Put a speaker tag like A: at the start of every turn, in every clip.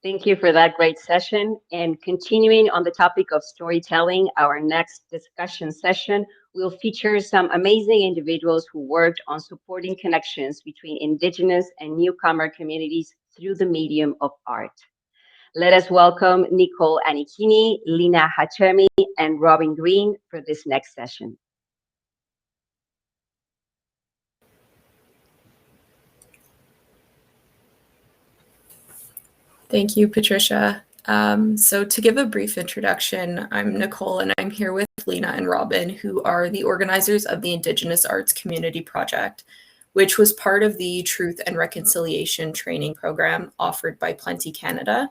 A: Thank you for that great session. And continuing on the topic of storytelling, our next discussion session will feature some amazing individuals who worked on supporting connections between Indigenous and newcomer communities through the medium of art. Let us welcome Nicole Anikini, Lina Hachemi, and Robin Green for this next session.
B: Thank you, Patricia. So to give a brief introduction, I'm Nicole and I'm here with Lena and Robin, who are the organizers of the Indigenous Arts Community Project, which was part of the Truth and Reconciliation training program offered by Plenty Canada.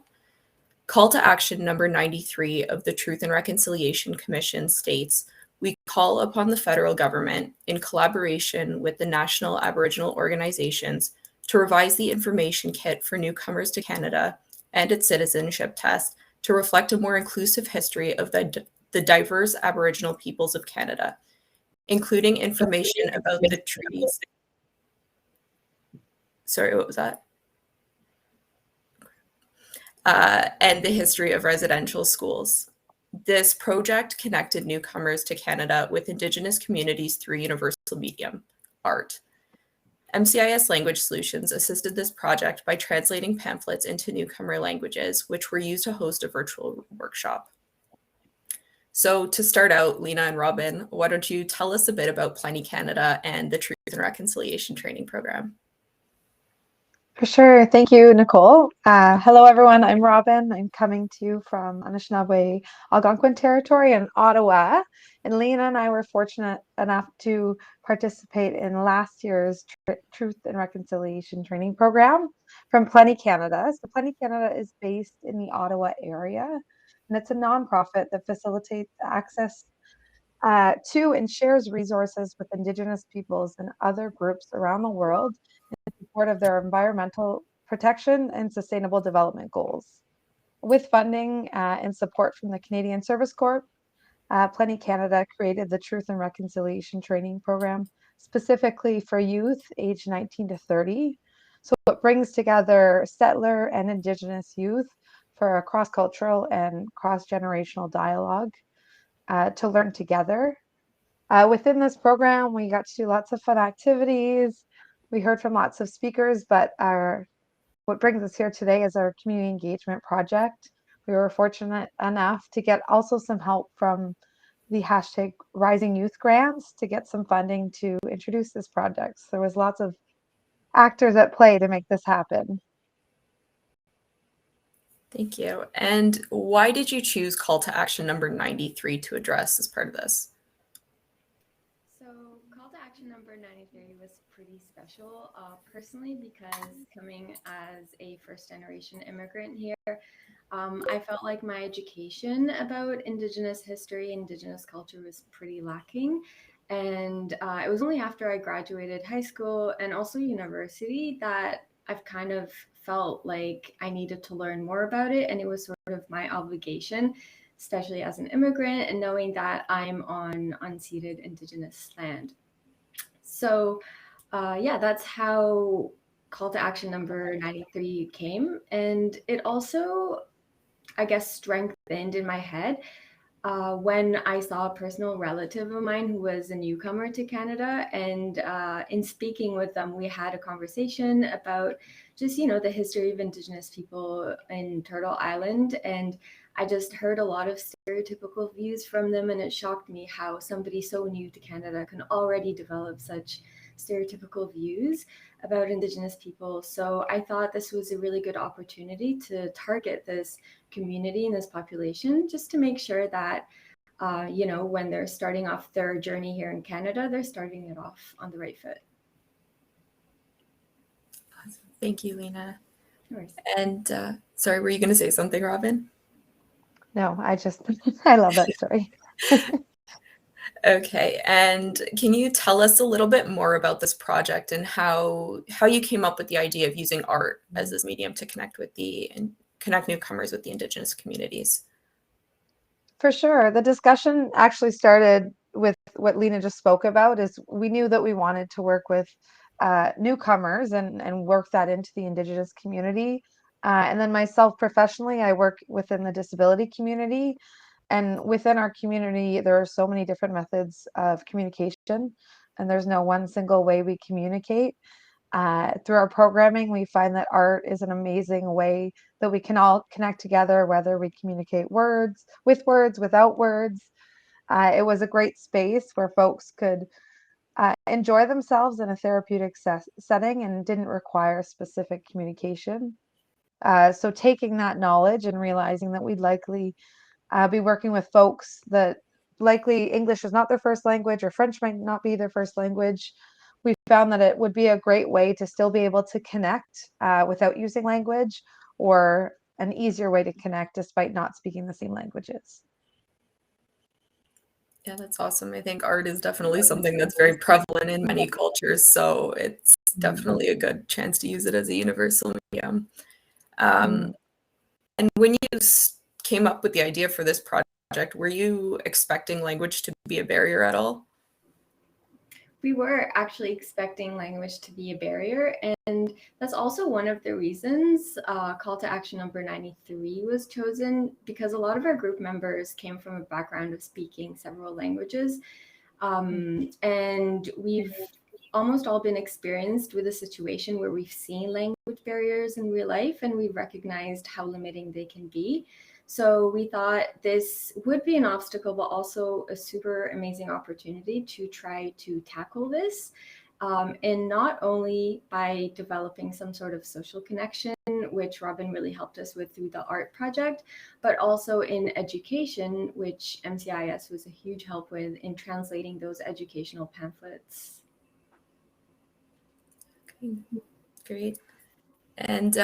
B: Call to action number 93 of the Truth and Reconciliation Commission states, we call upon the federal government, in collaboration with the national Aboriginal organizations, to revise the information kit for newcomers to Canada and its citizenship test to reflect a more inclusive history of the diverse Aboriginal peoples of Canada, including information about the treaties. Sorry, what was that? And the history of residential schools. This project connected newcomers to Canada with Indigenous communities through universal medium, art. MCIS Language Solutions assisted this project by translating pamphlets into newcomer languages, which were used to host a virtual workshop. So to start out, Lena and Robin, why don't you tell us a bit about Plenty Canada and the Truth and Reconciliation training program?
C: For sure. Thank you, Nicole. Hello, everyone. I'm Robin. I'm coming to you from Anishinaabe Algonquin territory in Ottawa. And Lena and I were fortunate enough to participate in last year's Truth and Reconciliation training program from Plenty Canada. So Plenty Canada is based in the Ottawa area, and it's a nonprofit that facilitates access to and shares resources with Indigenous peoples and other groups around the world in support of their environmental protection and sustainable development goals. With funding and support from the Canadian Service Corps, Plenty Canada created the Truth and Reconciliation training program specifically for youth aged 19 to 30. So it brings together settler and Indigenous youth for a cross-cultural and cross-generational dialogue to learn together. Within this program, we got to do lots of fun activities. We heard from lots of speakers, but what brings us here today is our community engagement project. We were fortunate enough to get also some help from the hashtag Rising Youth Grants to get some funding to introduce this project. So there was lots of actors at play to make this happen.
B: Thank you. And why did you choose call to action number 93 to address as part of this?
D: So call to action number 93 was pretty special personally because coming as a first generation immigrant here, I felt like my education about Indigenous history, Indigenous culture was pretty lacking. And it was only after I graduated high school and also university that I've kind of felt like I needed to learn more about it. And it was sort of my obligation, especially as an immigrant and knowing that I'm on unceded Indigenous land. So yeah, that's how call to action number 93 came. And it also, I guess, strengthened in my head when I saw a personal relative of mine who was a newcomer to Canada. And in speaking with them, we had a conversation about just, the history of Indigenous people in Turtle Island. And I just heard a lot of stereotypical views from them. And it shocked me how somebody so new to Canada can already develop such stereotypical views about Indigenous people. So I thought this was a really good opportunity to target this community and this population just to make sure that, when they're starting off their journey here in Canada, they're starting it off on the right foot.
B: Thank you, Lena.
D: No worries.
B: And sorry, were you going to say something, Robin?
C: No, I love that story.
B: Okay, and can you tell us a little bit more about this project and how you came up with the idea of using art as this medium to connect newcomers with the Indigenous communities?
C: For sure. The discussion actually started with what Lena just spoke about, is we knew that we wanted to work with newcomers and work that into the Indigenous community. And then myself professionally, I work within the disability community. And within our community, there are so many different methods of communication, and there's no one single way we communicate. Through our programming, we find that art is an amazing way that we can all connect together, whether we communicate words, without words. It was a great space where folks could enjoy themselves in a therapeutic setting and didn't require specific communication. So taking that knowledge and realizing that we'd likely be working with folks that likely English is not their first language or French might not be their first language, we found that it would be a great way to still be able to connect without using language, or an easier way to connect despite not speaking the same languages.
B: Yeah, that's awesome. I think art is definitely something that's very prevalent in many cultures, so it's definitely a good chance to use it as a universal medium. And when you came up with the idea for this project, were you expecting language to be a barrier at all?
D: We were actually expecting language to be a barrier, and that's also one of the reasons call to action number 93 was chosen, because a lot of our group members came from a background of speaking several languages, and we've almost all been experienced with a situation where we've seen language barriers in real life, and we've recognized how limiting they can be. So we thought this would be an obstacle, but also a super amazing opportunity to try to tackle this. And not only by developing some sort of social connection, which Robin really helped us with through the art project, but also in education, which MCIS was a huge help with in translating those educational pamphlets.
B: Okay, great. And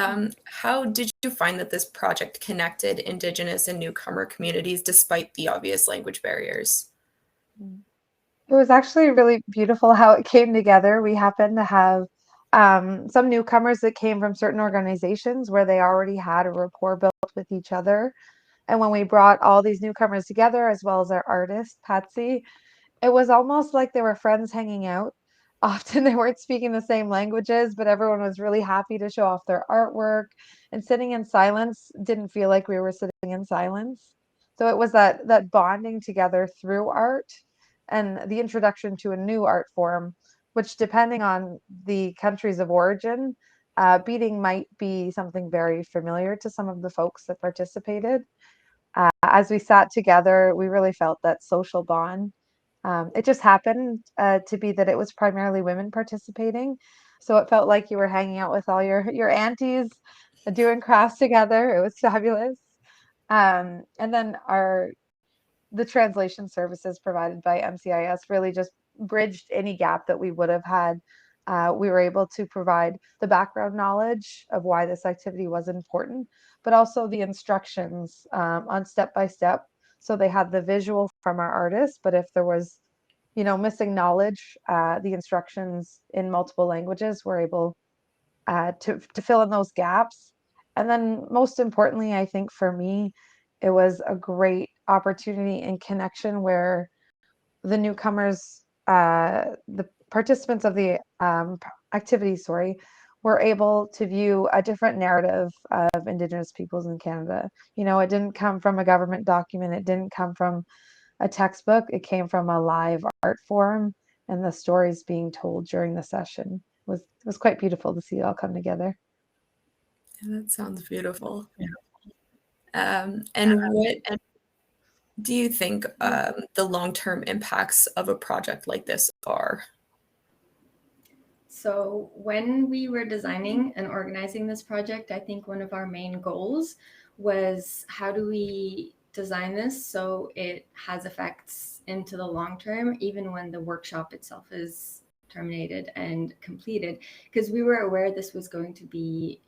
B: how did you find that this project connected Indigenous and newcomer communities despite the obvious language barriers?
C: It was actually really beautiful how it came together. We happened to have some newcomers that came from certain organizations where they already had a rapport built with each other. And when we brought all these newcomers together, as well as our artist, Patsy, it was almost like they were friends hanging out. Often they weren't speaking the same languages, but everyone was really happy to show off their artwork. And sitting in silence didn't feel like we were sitting in silence. So it was that bonding together through art and the introduction to a new art form, which depending on the countries of origin, beading might be something very familiar to some of the folks that participated. As we sat together, we really felt that social bond. It just happened to be that it was primarily women participating. So it felt like you were hanging out with all your aunties, doing crafts together. It was fabulous. And then the translation services provided by MCIS really just bridged any gap that we would have had. We were able to provide the background knowledge of why this activity was important, but also the instructions on step by step. So they had the visual from our artists, but if there was, missing knowledge, the instructions in multiple languages were able to fill in those gaps. And then most importantly, I think for me, it was a great opportunity and connection where the newcomers, the participants of the activity, were able to view a different narrative of Indigenous peoples in Canada. It didn't come from a government document. It didn't come from a textbook. It came from a live art form, and the stories being told during the session was quite beautiful to see it all come together.
B: Yeah, that sounds beautiful. And what do you think the long-term impacts of a project like this are?
D: So when we were designing and organizing this project, I think one of our main goals was how do we design this so it has effects into the long term, even when the workshop itself is terminated and completed, because we were aware this was going to be,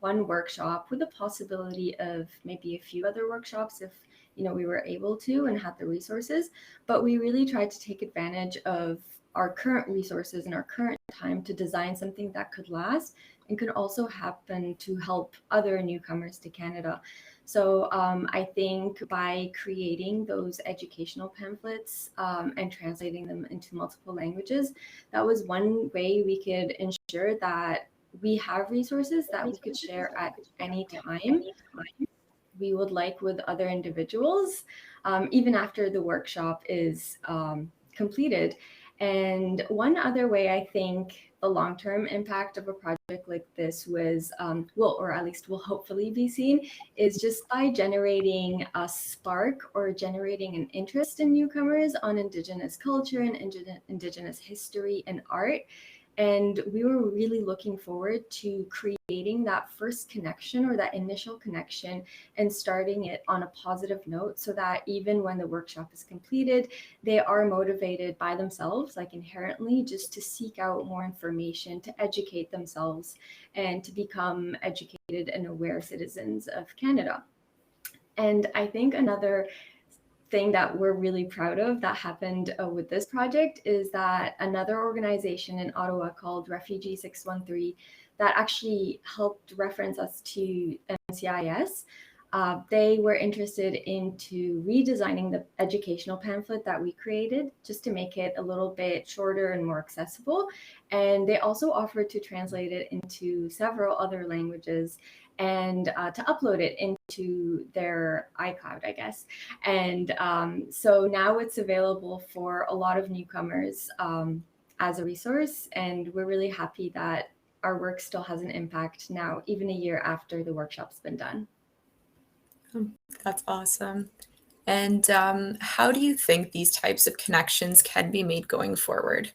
D: one workshop with the possibility of maybe a few other workshops if, we were able to and had the resources. But we really tried to take advantage of our current resources and our current time to design something that could last and could also happen to help other newcomers to Canada. So I think by creating those educational pamphlets and translating them into multiple languages, that was one way we could ensure that we have resources that we could share at any time we would like with other individuals, even after the workshop is completed. And one other way I think the long-term impact of a project like this was, or at least will hopefully be seen, is just by generating a spark or generating an interest in newcomers on Indigenous culture and Indigenous history and art. And we were really looking forward to creating that first connection or that initial connection and starting it on a positive note so that even when the workshop is completed, they are motivated by themselves, like inherently, just to seek out more information, to educate themselves, and to become educated and aware citizens of Canada. And I think another thing that we're really proud of that happened with this project is that another organization in Ottawa called Refugee613 that actually helped reference us to NCIS. They were interested into redesigning the educational pamphlet that we created just to make it a little bit shorter and more accessible. And they also offered to translate it into several other languages and to upload it into their iCloud, I guess. And so now it's available for a lot of newcomers as a resource. And we're really happy that our work still has an impact now, even a year after the workshop's been done.
B: That's awesome. And how do you think these types of connections can be made going forward?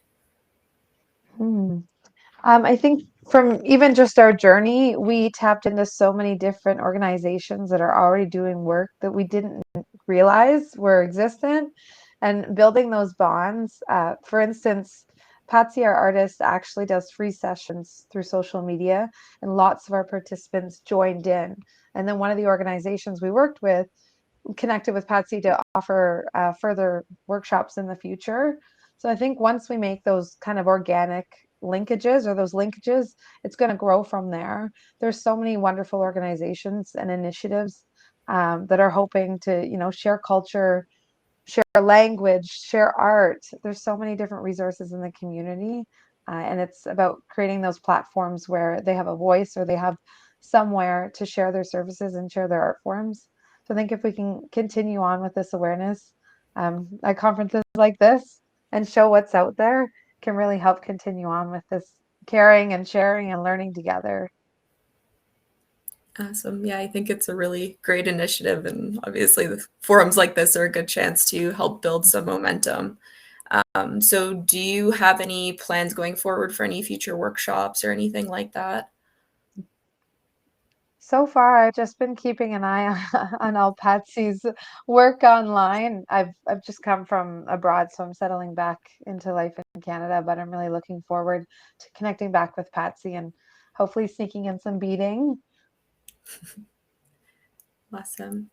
C: I think from even just our journey, we tapped into so many different organizations that are already doing work that we didn't realize were existent, and building those bonds. For instance, Patsy, our artist, actually does free sessions through social media, and lots of our participants joined in. And then one of the organizations we worked with connected with Patsy to offer further workshops in the future. So I think once we make those kind of organic linkages or those linkages, it's going to grow from there. There's so many wonderful organizations and initiatives that are hoping to, share culture, share language, share art. There's so many different resources in the community. And it's about creating those platforms where they have a voice or they have somewhere to share their services and share their art forms. So I think if we can continue on with this awareness at conferences like this and show what's out there, can really help continue on with this caring and sharing and learning together.
B: Awesome. Yeah, I think it's a really great initiative. And obviously, the forums like this are a good chance to help build some momentum. So, do you have any plans going forward for any future workshops or anything like that?
C: So far, I've just been keeping an eye on all Patsy's work online. I've just come from abroad, so I'm settling back into life in Canada, but I'm really looking forward to connecting back with Patsy and hopefully sneaking in some beading.
B: Awesome.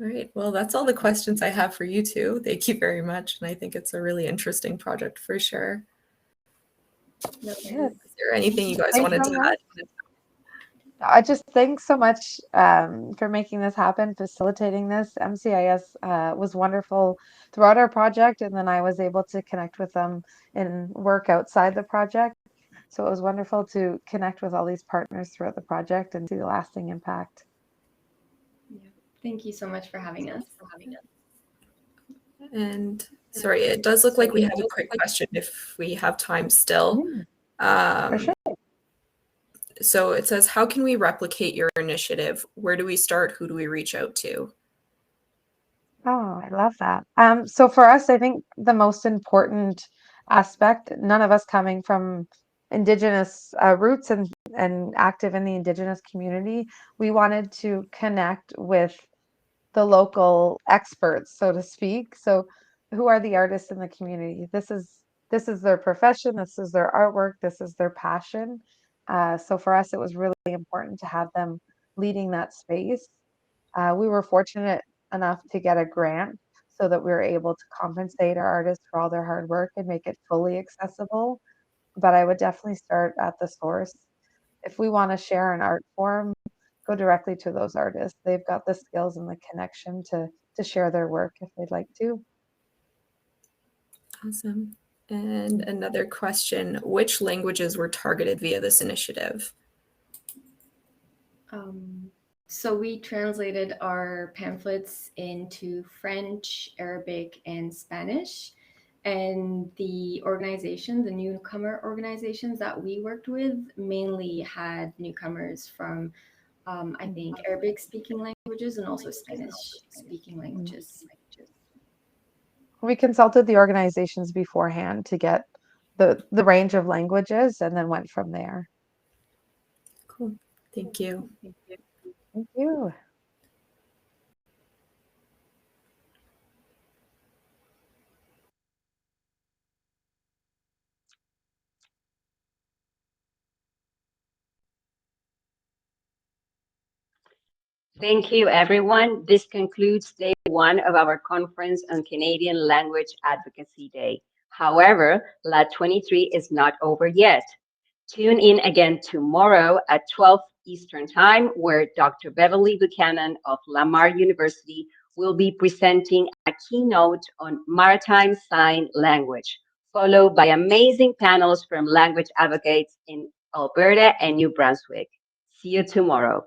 B: All right. Well, that's all the questions I have for you two. Thank you very much. And I think it's a really interesting project for sure.
C: Yes.
B: Is there anything you guys
C: Thanks
B: wanted
C: so
B: to
C: much.
B: add?
C: I just thanks so much for making this happen, facilitating this. MCIS was wonderful throughout our project, and then I was able to connect with them in work outside the project. So it was wonderful to connect with all these partners throughout the project and see the lasting impact.
D: Yeah. Thank you so much for having us.
B: And sorry, it does look like we have a quick question if we have time still.
C: For sure.
B: So it says, how can we replicate your initiative? Where do we start? Who do we reach out to?
C: Oh, I love that. So for us, I think the most important aspect, none of us coming from Indigenous roots and active in the Indigenous community, we wanted to connect with the local experts, so to speak. So who are the artists in the community? This is their profession, this is their artwork, this is their passion. So for us, it was really important to have them leading that space. We were fortunate enough to get a grant so that we were able to compensate our artists for all their hard work and make it fully accessible. But I would definitely start at the source. If we want to share an art form, go directly to those artists. They've got the skills and the connection to share their work if they'd like to.
B: Awesome. And another question, which languages were targeted via this initiative?
D: So we translated our pamphlets into French, Arabic, and Spanish. And the Newcomer organizations that we worked with mainly had newcomers from, I think, Arabic speaking languages and also Spanish speaking languages.
C: We consulted the organizations beforehand to get the range of languages and then went from there.
B: Cool. Thank you.
C: Thank you.
A: Thank you, everyone. This concludes day one of our conference on Canadian Language Advocacy Day. However, LAD23 is not over yet. Tune in again tomorrow at 12 Eastern Time, where Dr. Beverly Buchanan of Lamar University will be presenting a keynote on maritime sign language, followed by amazing panels from language advocates in Alberta and New Brunswick. See you tomorrow.